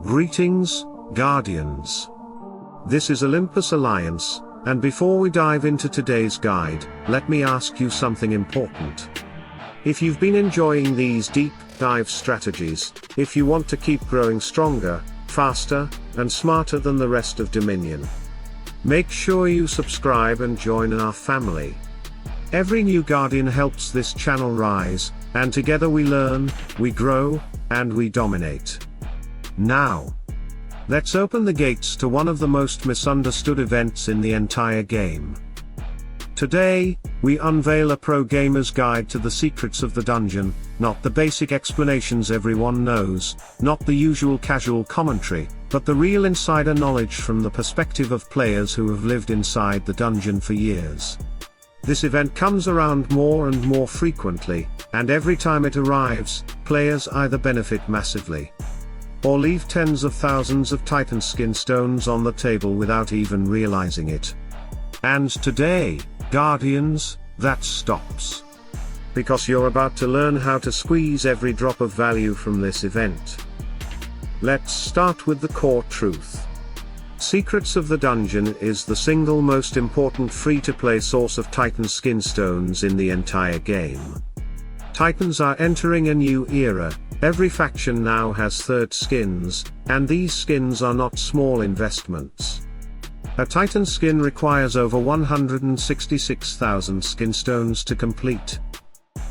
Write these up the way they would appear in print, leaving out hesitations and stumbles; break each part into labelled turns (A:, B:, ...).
A: Greetings, Guardians. This is Olympus Alliance, and before we dive into today's guide, let me ask you something important. If you've been enjoying these deep dive strategies, if you want to keep growing stronger, faster, and smarter than the rest of Dominion, make sure you subscribe and join our family. Every new Guardian helps this channel rise, and together we learn, we grow, and we dominate. Now, let's open the gates to one of the most misunderstood events in the entire game. Today, we unveil a pro gamer's guide to the secrets of the dungeon, not the basic explanations everyone knows, not the usual casual commentary, but the real insider knowledge from the perspective of players who have lived inside the dungeon for years. This event comes around more and more frequently, and every time it arrives, players either benefit massively or leave tens of thousands of Titan skin stones on the table without even realizing it. And today, Guardians, that stops. Because you're about to learn how to squeeze every drop of value from this event. Let's start with the core truth. Secrets of the Dungeon is the single most important free-to-play source of Titan skin stones in the entire game. Titans are entering a new era. Every faction now has third skins, and these skins are not small investments. A Titan skin requires over 166,000 skin stones to complete.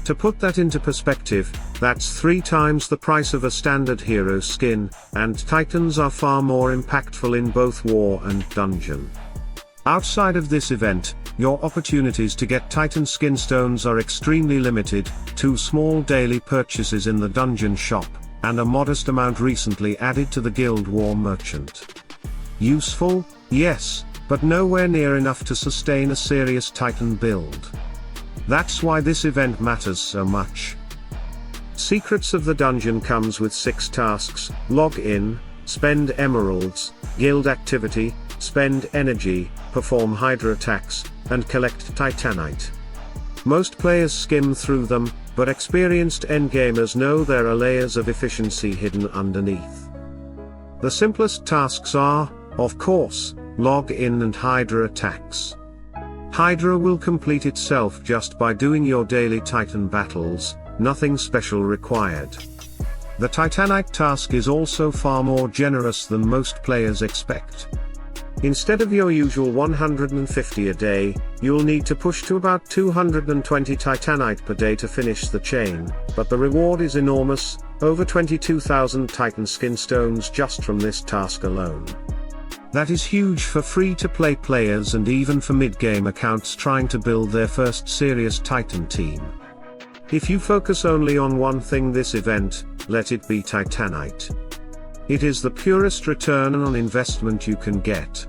A: To put that into perspective, that's 3 times the price of a standard hero skin, and Titans are far more impactful in both war and dungeon. Outside of this event, your opportunities to get Titan skin stones are extremely limited, 2 small daily purchases in the dungeon shop, and a modest amount recently added to the Guild War Merchant. Useful, yes, but nowhere near enough to sustain a serious Titan build. That's why this event matters so much. Secrets of the Dungeon comes with 6 tasks: log in, spend emeralds, guild activity, spend energy, perform hydra attacks, and collect titanite. Most players skim through them, but experienced endgamers know there are layers of efficiency hidden underneath. The simplest tasks are, of course, log in and hydra attacks. Hydra will complete itself just by doing your daily Titan battles, nothing special required. The titanite task is also far more generous than most players expect. Instead of your usual 150 a day, you'll need to push to about 220 titanite per day to finish the chain, but the reward is enormous, over 22,000 Titan skin stones just from this task alone. That is huge for free-to-play players and even for mid-game accounts trying to build their first serious Titan team. If you focus only on one thing this event, let it be titanite. It is the purest return on investment you can get.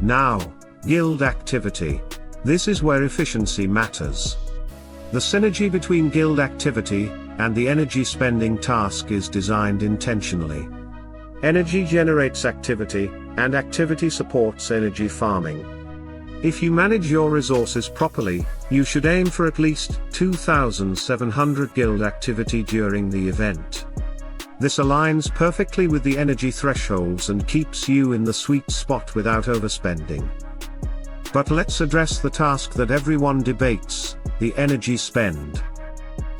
A: Now, guild activity. This is where efficiency matters. The synergy between guild activity and the energy spending task is designed intentionally. Energy generates activity, and activity supports energy farming. If you manage your resources properly, you should aim for at least 2,700 guild activity during the event. This aligns perfectly with the energy thresholds and keeps you in the sweet spot without overspending. But let's address the task that everyone debates, the energy spend.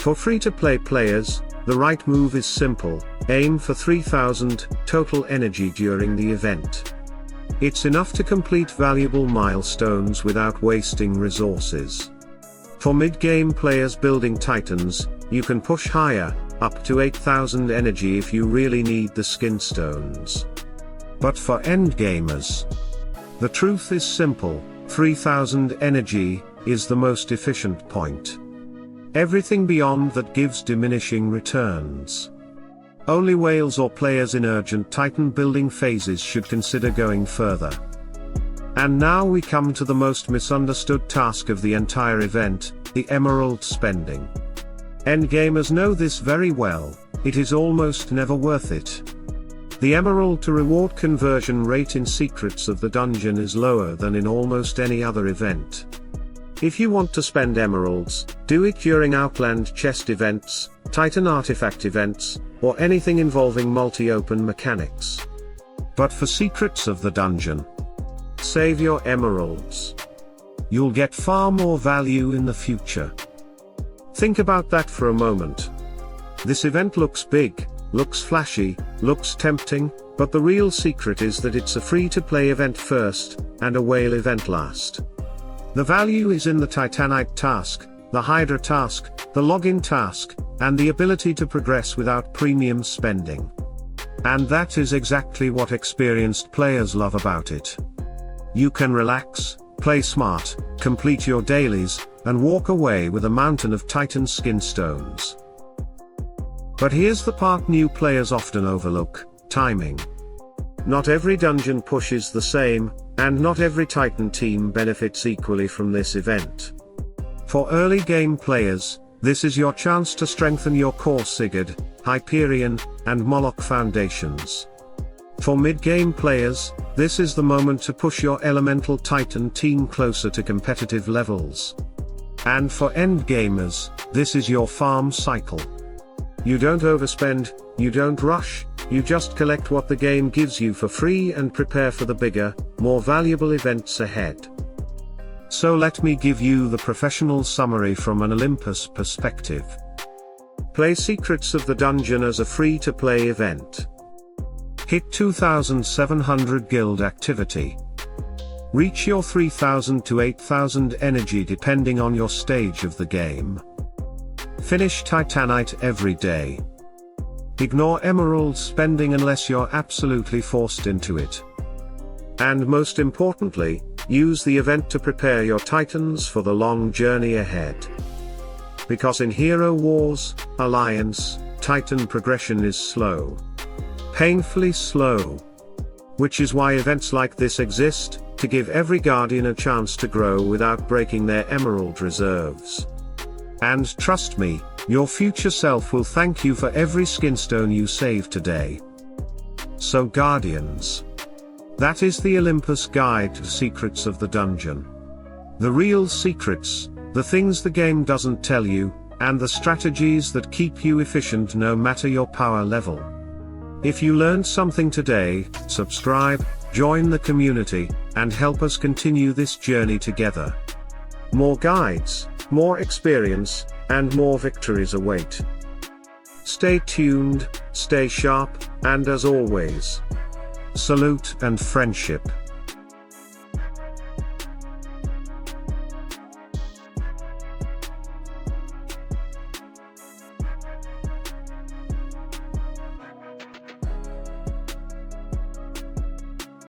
A: For free-to-play players, the right move is simple: aim for 3,000 total energy during the event. It's enough to complete valuable milestones without wasting resources. For mid-game players building Titans, you can push higher, up to 8,000 energy if you really need the skin stones. But for endgamers, the truth is simple: 3,000 energy is the most efficient point. Everything beyond that gives diminishing returns. Only whales or players in urgent Titan building phases should consider going further. And now we come to the most misunderstood task of the entire event, the emerald spending. Endgamers know this very well, it is almost never worth it. The emerald to reward conversion rate in Secrets of the Dungeon is lower than in almost any other event. If you want to spend emeralds, do it during Outland chest events, Titan artifact events, or anything involving multi-open mechanics. But for secrets of the dungeon, save your emeralds. You'll get far more value in the future. Think about that for a moment. This event looks big, looks flashy, looks tempting, but the real secret is that it's a free-to-play event first, and a whale event last. The value is in the titanite task, the hydra task, the login task, and the ability to progress without premium spending. And that is exactly what experienced players love about it. You can relax, play smart, complete your dailies, and walk away with a mountain of Titan skinstones. But here's the part new players often overlook: timing. Not every dungeon pushes the same, and not every Titan team benefits equally from this event. For early game players, this is your chance to strengthen your core Sigurd, Hyperion, and Moloch foundations. For mid-game players, this is the moment to push your Elemental Titan team closer to competitive levels. And for endgamers, this is your farm cycle. You don't overspend, you don't rush, you just collect what the game gives you for free and prepare for the bigger, more valuable events ahead. So let me give you the professional summary from an Olympus perspective. Play Secrets of the Dungeon as a free-to-play event. Hit 2,700 guild activity. Reach your 3,000 to 8,000 energy depending on your stage of the game. Finish Titanite every day. Ignore emerald spending unless you're absolutely forced into it. And most importantly, use the event to prepare your Titans for the long journey ahead. Because in Hero Wars, Alliance, Titan progression is slow. Painfully slow. Which is why events like this exist, to give every Guardian a chance to grow without breaking their emerald reserves. And trust me, your future self will thank you for every skinstone you save today. So Guardians, that is the Olympus Guide to Secrets of the Dungeon. The real secrets, the things the game doesn't tell you, and the strategies that keep you efficient no matter your power level. If you learned something today, subscribe, join the community, and help us continue this journey together. More guides, more experience, and more victories await. Stay tuned, stay sharp, and as always, salute and friendship.